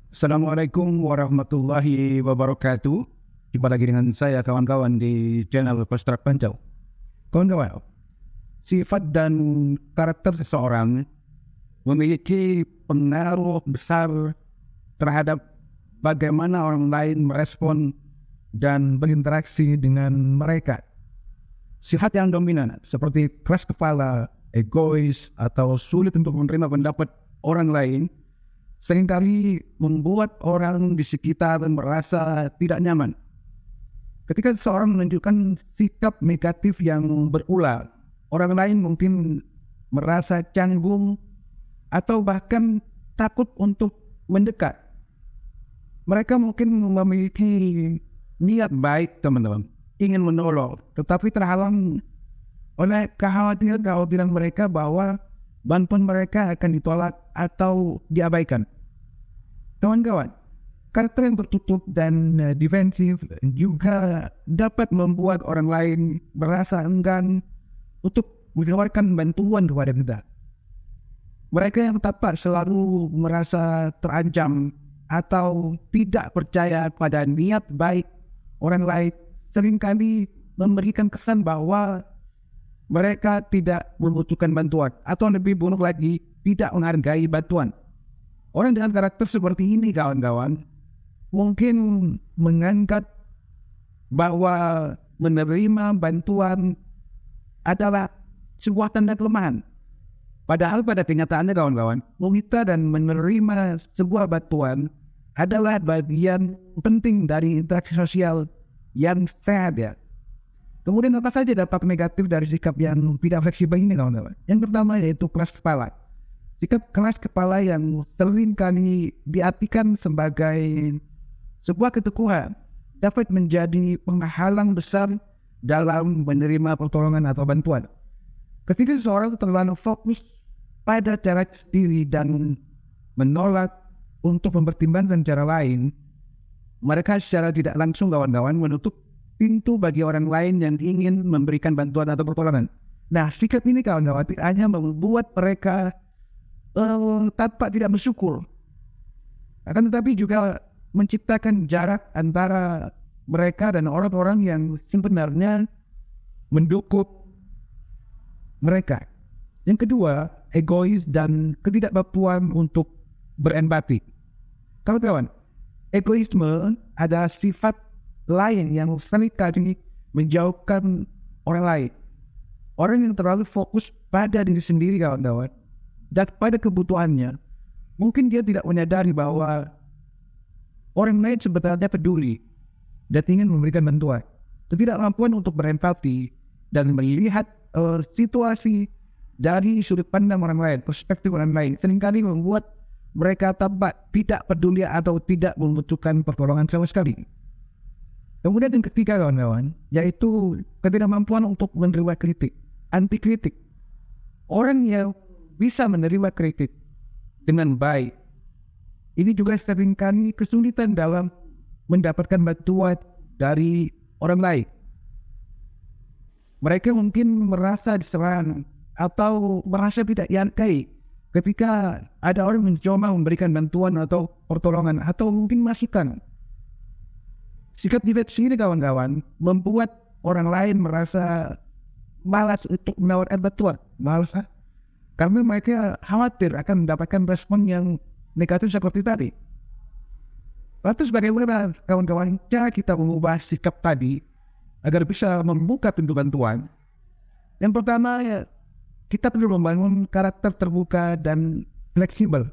Assalamualaikum warahmatullahi wabarakatuh. Jumpa lagi dengan saya kawan-kawan di channel Kostrak Pancau. Kawan-kawan, sifat dan karakter seseorang memiliki pengaruh besar terhadap bagaimana orang lain merespon dan berinteraksi dengan mereka. Sifat yang dominan seperti keras kepala, egois, atau sulit untuk menerima pendapat orang lain seringkali membuat orang di sekitar merasa tidak nyaman. Ketika seseorang menunjukkan sikap negatif yang berulang, orang lain mungkin merasa canggung atau bahkan takut untuk mendekat. Mereka mungkin memiliki niat baik, teman-teman, ingin menolong, tetapi terhalang oleh kekhawatiran mereka bahwa bantuan mereka akan ditolak atau diabaikan. Kawan-kawan, karakter yang tertutup dan defensif juga dapat membuat orang lain merasa enggan untuk menawarkan bantuan kepada kita. Mereka yang tampak selalu merasa terancam atau tidak percaya pada niat baik orang lain seringkali memberikan kesan bahwa mereka tidak membutuhkan bantuan, atau lebih buruk lagi, tidak menghargai bantuan. Orang dengan karakter seperti ini, kawan-kawan, mungkin menganggap bahwa menerima bantuan adalah sebuah tanda kelemahan. Padahal pada kenyataannya, kawan-kawan, meminta dan menerima sebuah bantuan adalah bagian penting dari interaksi sosial yang sehat, ya. Kemudian apa saja dampak negatif dari sikap yang tidak fleksibel ini, kawan-kawan? Yang pertama yaitu keras kepala. Sikap keras kepala yang seringkali diartikan sebagai sebuah keteguhan dapat menjadi penghalang besar dalam menerima pertolongan atau bantuan. Ketika seseorang terlalu fokus pada cara sendiri dan menolak untuk mempertimbangkan cara lain, mereka secara tidak langsung, kawan-kawan, menutup pintu bagi orang lain yang ingin memberikan bantuan atau pertolongan. Nah, sikap ini, kawan-kawan, hanya membuat mereka tanpa tidak bersyukur, akan tetapi juga menciptakan jarak antara mereka dan orang-orang yang sebenarnya mendukung mereka. Yang kedua, egois dan ketidakmampuan untuk berempati. Kawan-kawan, egoisme adalah sifat lain yang seringkali menjauhkan orang lain. Orang yang terlalu fokus pada diri sendiri, kawan-kawan, dan pada kebutuhannya, mungkin dia tidak menyadari bahwa orang lain sebenarnya peduli dan ingin memberikan bantuan. Ketidakmampuan untuk berempati dan melihat situasi dari sudut pandang orang lain, perspektif orang lain, seringkali membuat mereka tampak tidak peduli atau tidak membutuhkan pertolongan sama sekali. Kemudian yang ketiga, kawan-kawan, yaitu ketidakmampuan untuk menerima kritik, anti kritik. Orang yang bisa menerima kritik dengan baik, ini juga seringkali kesulitan dalam mendapatkan bantuan dari orang lain. Mereka mungkin merasa diserang atau merasa tidak dihargai ketika ada orang mencoba memberikan bantuan atau pertolongan atau mungkin masukan. Sikap defensif ini, kawan-kawan, membuat orang lain merasa malas untuk menawarkan bantuan, malas, karena mereka khawatir akan mendapatkan respon yang negatif seperti tadi. Lantas bagaimana, kawan-kawan, cara kita mengubah sikap tadi agar bisa membuka pintu bantuan? Yang pertama, kita perlu membangun karakter terbuka dan fleksibel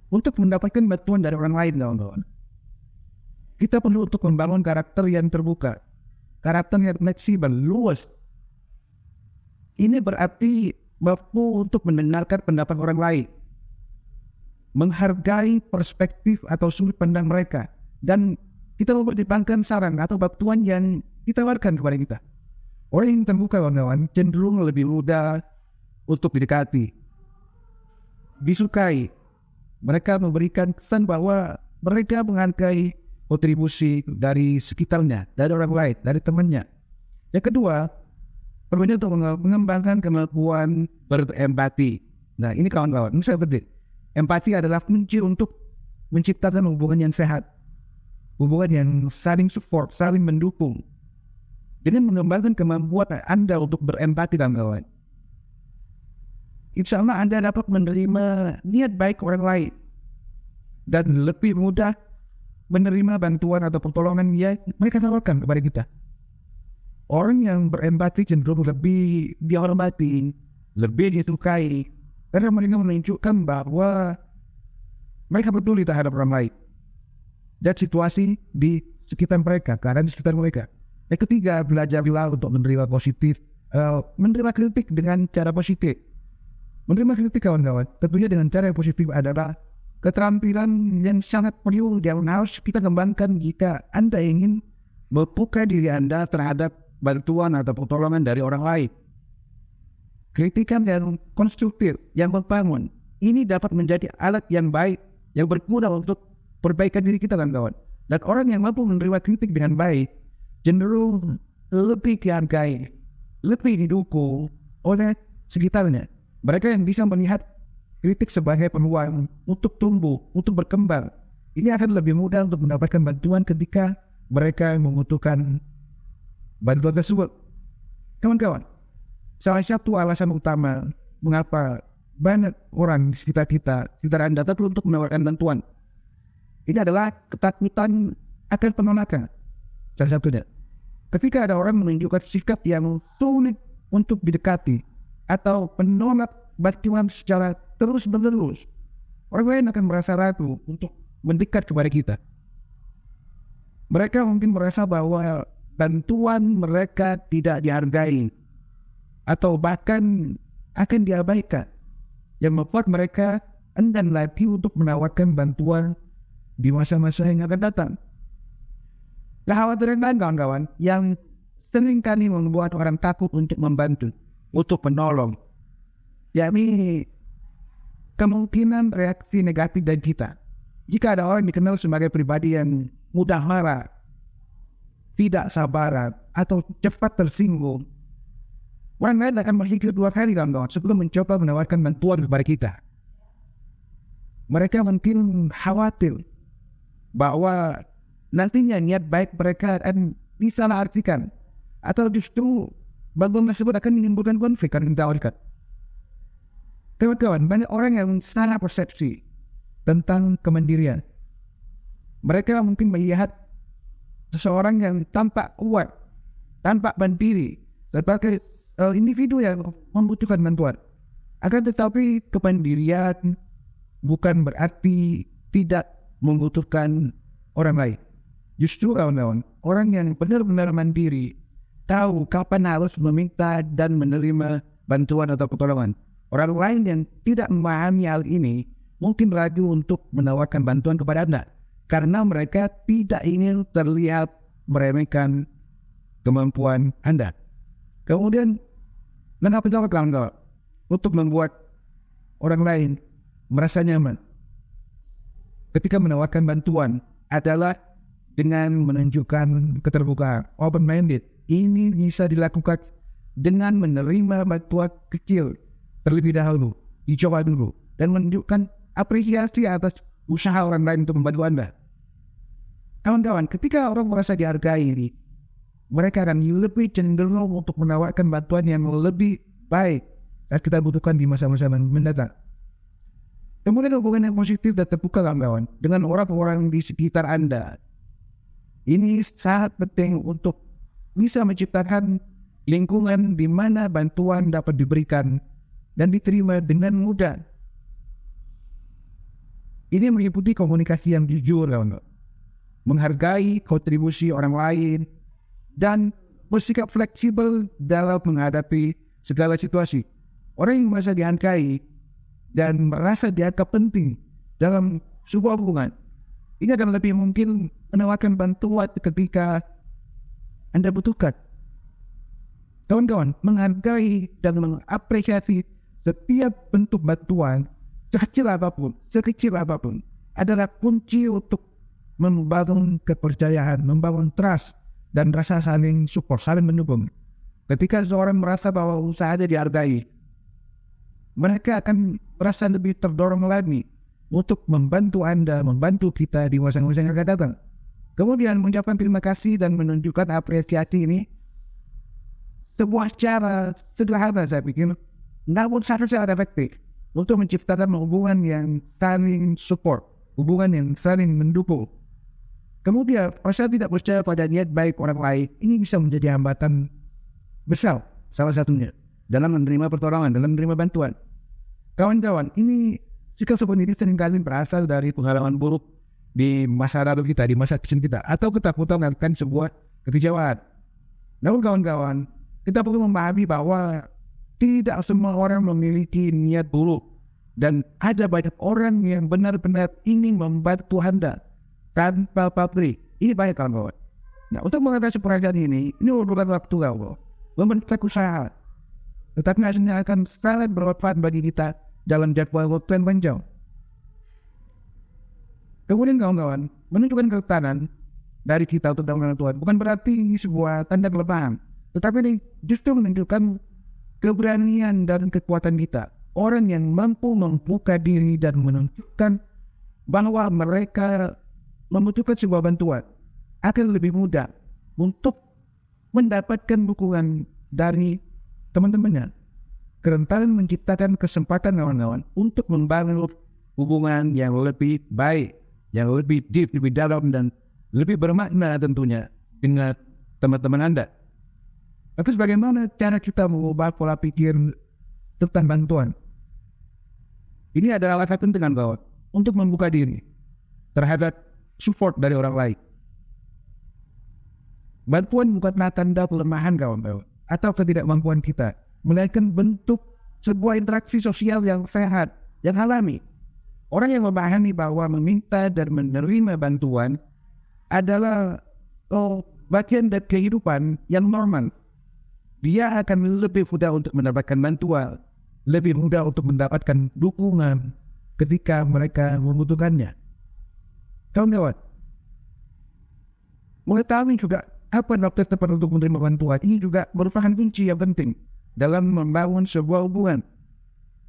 untuk mendapatkan bantuan dari orang lain, kawan-kawan. Kita perlu untuk membangun karakter yang terbuka, karakter yang fleksibel, luas. Ini berarti mampu untuk mendengarkan pendapat orang lain, menghargai perspektif atau sudut pandang mereka, dan kita mempertimbangkan saran atau bantuan yang ditawarkan kepada kita. Orang yang terbuka, kawan-kawan, cenderung lebih mudah untuk didekati, disukai. Mereka memberikan kesan bahwa mereka menghargai kontribusi dari sekitarnya, dari orang lain, dari temannya. Yang kedua, perlunya untuk mengembangkan kemampuan berempati. Nah, ini kawan-kawan, ini saya penting. Empati adalah kunci untuk menciptakan hubungan yang sehat, hubungan yang saling support, saling mendukung, dengan mengembangkan kemampuan Anda untuk berempati dan kawan. Insya Allah Anda dapat menerima niat baik orang lain dan lebih mudah menerima bantuan atau pertolongan yang mereka tawarkan kepada kita. Orang yang berempati cenderung lebih dihormati, lebih disukai, karena mereka menunjukkan bahwa mereka peduli terhadap orang lain dan situasi di sekitar mereka, keadaan di sekitar mereka. Yang ketiga, belajarlah untuk menerima positif, menerima kritik dengan cara positif. Menerima kritik kawan-kawan, tentunya dengan cara yang positif adalah keterampilan yang sangat perlu yang harus kita kembangkan jika Anda ingin membuka diri Anda terhadap bantuan atau pertolongan dari orang lain. Kritikan yang konstruktif, yang membangun, ini dapat menjadi alat yang baik, yang berguna untuk perbaikan diri kita kawan-kawan. Dan orang yang mampu menerima kritik dengan baik, cenderung lebih dihargai, lebih didukung oleh sekitarnya. Mereka yang bisa melihat kritik sebagai peluang untuk tumbuh, untuk berkembang. Ini akan lebih mudah untuk mendapatkan bantuan ketika mereka membutuhkan bantuan tersebut. Kawan-kawan, salah satu alasan utama mengapa banyak orang di sekitar kita, sekitar Anda takut untuk menawarkan bantuan, ini adalah ketakutan akan penolakan. Salah satunya, ketika ada orang menunjukkan sikap yang sulit untuk didekati atau menolak bantuan secara terus-menerus, orang lain akan merasa ragu untuk mendekat kepada kita. Mereka mungkin merasa bahwa bantuan mereka tidak dihargai atau bahkan akan diabaikan, yang membuat mereka enggan lagi untuk menawarkan bantuan di masa-masa yang akan datang. Kekhawatiran lain kawan-kawan yang seringkali membuat orang takut untuk membantu, untuk menolong, yakni kemungkinan reaksi negatif dari kita. Jika ada orang dikenal sebagai pribadi yang mudah marah, tidak sabaran, atau cepat tersinggung, orang lain akan berpikir dua kali kawan-kawan sebelum mencoba menawarkan bantuan kepada kita. Mereka mungkin khawatir bahwa nantinya niat baik mereka akan disalahartikan, atau justru bantuan tersebut akan menimbulkan konflik karena ditawarkan. Kawan-kawan, banyak orang yang salah persepsi tentang kemandirian. Mereka mungkin melihat seseorang yang tampak kuat, tampak mandiri, sebagai individu yang membutuhkan bantuan. Akan tetapi kemandirian bukan berarti tidak membutuhkan orang lain. Justru kawan-kawan, orang yang benar-benar mandiri tahu kapan harus meminta dan menerima bantuan atau pertolongan. Orang lain yang tidak memahami hal ini mungkin ragu untuk menawarkan bantuan kepada Anda karena mereka tidak ingin terlihat meremehkan kemampuan Anda. Kemudian, mengapa kawan-kawan untuk membuat orang lain merasa nyaman ketika menawarkan bantuan adalah dengan menunjukkan keterbukaan, open-minded. Ini bisa dilakukan dengan menerima bantuan kecil terlebih dahulu, dicoba dulu, dan menunjukkan apresiasi atas usaha orang lain untuk membantu Anda. Kawan-kawan, ketika orang merasa dihargai, mereka akan lebih cenderung untuk menawarkan bantuan yang lebih baik yang kita butuhkan di masa-masa mendatang. Kemudian hubungan yang positif dan terbuka kawan-kawan dengan orang-orang di sekitar Anda. Ini sangat penting untuk bisa menciptakan lingkungan di mana bantuan dapat diberikan dan diterima dengan mudah. Ini meliputi komunikasi yang jujur, kawan-kawan, menghargai kontribusi orang lain, dan bersikap fleksibel dalam menghadapi segala situasi. Orang yang merasa dihargai dan merasa dianggap penting dalam sebuah hubungan, ini akan lebih mungkin menawarkan bantuan ketika Anda butuhkan. Kawan-kawan, menghargai dan mengapresiasi setiap bentuk bantuan, sekecil apapun, adalah kunci untuk membangun kepercayaan, membangun trust, dan rasa saling support, saling mendukung. Ketika seseorang merasa bahwa usahanya dihargai, mereka akan merasa lebih terdorong lagi untuk membantu Anda, membantu kita di masa-masa yang akan datang. Kemudian mengucapkan terima kasih dan menunjukkan apresiasi ini sebuah cara sederhana saya pikir, namun seharusnya efektif untuk menciptakan hubungan yang saling support, hubungan yang saling mendukung. Kemudian, rasa tidak percaya pada niat baik orang lain, ini bisa menjadi hambatan besar, salah satunya, dalam menerima pertolongan, dalam menerima bantuan. Kawan-kawan, ini sikap seperti ini seringkali berasal dari pengalaman buruk di masa lalu kita, di masa kecil kita, atau ketakutan melakukan sebuah kekecewaan. Namun kawan-kawan, kita perlu memahami bahwa tidak semua orang memiliki niat buruk, dan ada banyak orang yang benar-benar ingin membantu Anda tanpa pamrih. Ini banyak kawan-kawan. Nah, untuk mengatasi perasaan ini bukan waktu kawan, membentuk usaha, tetapi hasilnya akan sangat bermanfaat bagi kita dalam jadwal waktu yang panjang. Kemudian kawan-kawan, menunjukkan kerentanan dari kita untuk dalam Tuhan bukan berarti sebuah tanda kelemahan, tetapi ini justru menunjukkan keberanian dan kekuatan kita. Orang yang mampu membuka diri dan menunjukkan bahwa mereka membutuhkan sebuah bantuan akan lebih mudah untuk mendapatkan dukungan dari teman-temannya. Kerentanan menciptakan kesempatan kawan-kawan untuk membangun hubungan yang lebih baik, yang lebih deep, lebih dalam, dan lebih bermakna tentunya dengan teman-teman Anda. Tapi bagaimana cara kita mengubah pola pikir tentang bantuan? Ini adalah langkah penting kawan untuk membuka diri terhadap support dari orang lain. Bantuan bukanlah tanda kelemahan kawan-kawan atau ketidakmampuan kita, melainkan bentuk sebuah interaksi sosial yang sehat, yang alami. Orang yang memahami bahwa meminta dan menerima bantuan adalah bagian dari kehidupan yang normal, dia akan lebih mudah untuk mendapatkan bantuan, lebih mudah untuk mendapatkan dukungan ketika mereka membutuhkannya. Kawan-kawan, mengetahui juga apa waktu tepat untuk menerima bantuan ini juga merupakan kunci yang penting dalam membangun sebuah hubungan.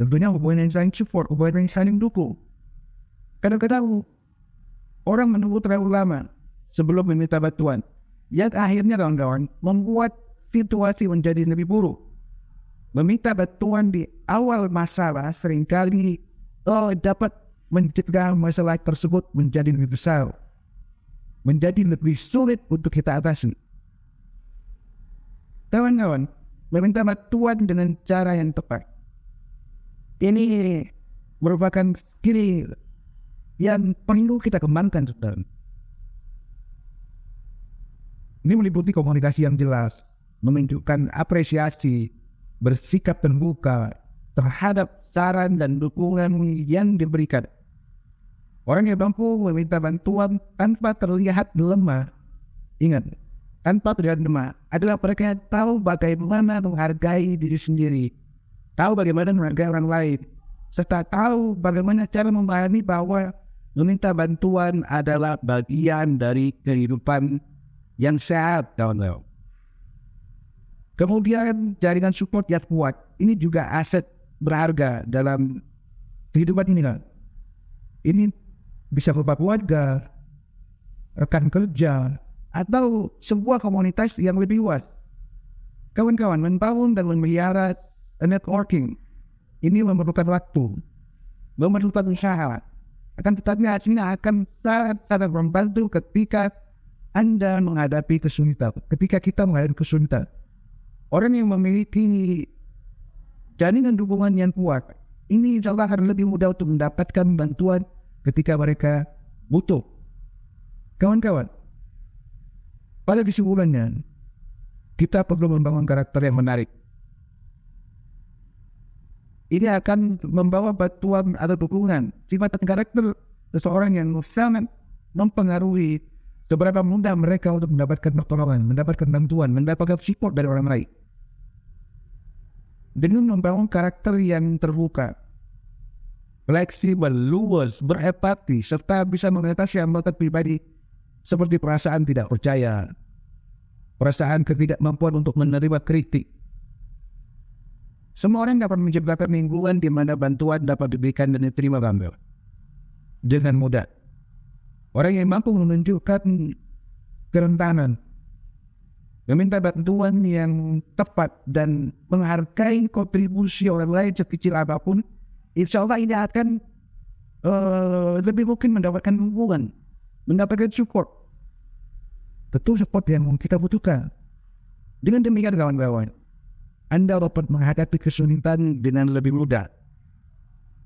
Tentunya hubungan yang saling support, hubungan yang saling dukung. Kadang-kadang orang menunggu terlalu lama sebelum meminta bantuan, yang akhirnya kawan-kawan membuat situasi menjadi lebih buruk. Meminta bantuan di awal masalah seringkali dapat mencegah masalah tersebut menjadi lebih besar, menjadi lebih sulit untuk kita atasi. Kawan-kawan, meminta bantuan dengan cara yang tepat ini merupakan skill yang perlu kita kembangkan, saudara. Ini meliputi komunikasi yang jelas, menunjukkan apresiasi, bersikap terbuka terhadap saran dan dukungan yang diberikan. Orang yang mampu meminta bantuan tanpa terlihat lemah, ingat, tanpa terlihat lemah adalah mereka yang tahu bagaimana menghargai diri sendiri, tahu bagaimana menghargai orang lain, serta tahu bagaimana cara memahami bahwa meminta bantuan adalah bagian dari kehidupan yang sehat, kawan-kawan. Kemudian jaringan support yang kuat ini juga aset berharga dalam kehidupan ini, kan? Ini bisa berupa keluarga, rekan kerja, atau sebuah komunitas yang lebih luas. Kawan-kawan, membangun dan memelihara networking ini memerlukan waktu, memerlukan usaha. Akan tetapi hasilnya akan sangat membantu ketika Anda menghadapi kesulitan, ketika kita menghadapi kesulitan. Orang yang memiliki jaringan dukungan yang kuat ini insya Allah akan lebih mudah untuk mendapatkan bantuan ketika mereka butuh. Kawan-kawan, pada kesimpulannya kita perlu membangun karakter yang menarik. Ini akan membawa bantuan atau dukungan. Sifat dan karakter seseorang yang sangat mempengaruhi seberapa mudah mereka untuk mendapatkan pertolongan, mendapatkan bantuan, mendapatkan support dari orang lain. Dengan membangun karakter yang terbuka, fleksibel, luas, berempati, serta bisa mengatasi hambatan pribadi seperti perasaan tidak percaya, perasaan ketidakmampuan untuk menerima kritik. Semua orang dapat menciptakan lingkungan di mana bantuan dapat diberikan dan diterima, kawan. dengan mudah. Orang yang mampu menunjukkan kerentanan, meminta bantuan yang tepat dan menghargai kontribusi orang lain sekecil apapun, insya Allah ini akan lebih mungkin mendapatkan dukungan, mendapatkan support. Tentu support yang kita butuhkan. Dengan demikian kawan-kawan, Anda dapat menghadapi kesulitan dengan lebih mudah,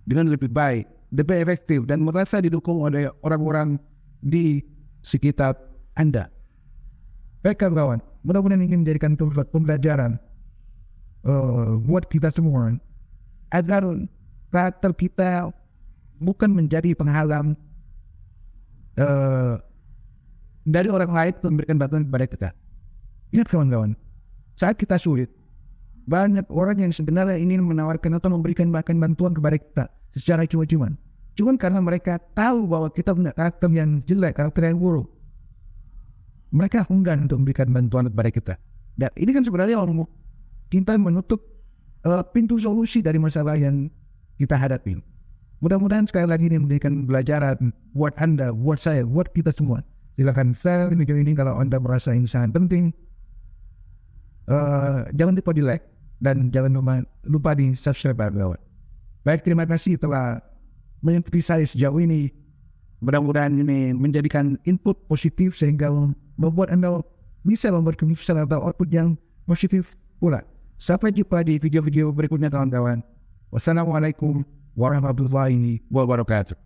dengan lebih baik, lebih efektif, dan merasa didukung oleh orang-orang di sekitar Anda. Baik kawan-kawan, mudah-mudahan ini menjadikan pembelajaran buat kita semua, agar karakter kita bukan menjadi penghalang dari orang lain untuk memberikan bantuan kepada kita. Ingat kawan-kawan, saat kita sulit, banyak orang yang sebenarnya ingin menawarkan atau memberikan bahkan bantuan kepada kita secara cuma-cuma. Cuma karena mereka tahu bahwa kita punya karakter yang jelek, karakter yang buruk, mereka enggan untuk memberikan bantuan kepada kita. Dan ini kan sebenarnya kita menutup pintu solusi dari masalah yang kita hadapi. Mudah-mudahan sekali lagi ini memberikan pelajaran buat Anda, buat saya, buat kita semua. Silakan share video ini kalau Anda merasa ini sangat penting. Jangan lupa di like dan jangan lupa di subscribe kawan. Baik, terima kasih telah mengikuti saya sejauh ini. Mudah-mudahan ini menjadikan input positif sehingga membuat Anda bisa membuat keputusan atau output yang positif pula. Sampai jumpa di video-video berikutnya kawan-kawan. Wassalamualaikum warahmatullahi wabarakatuh.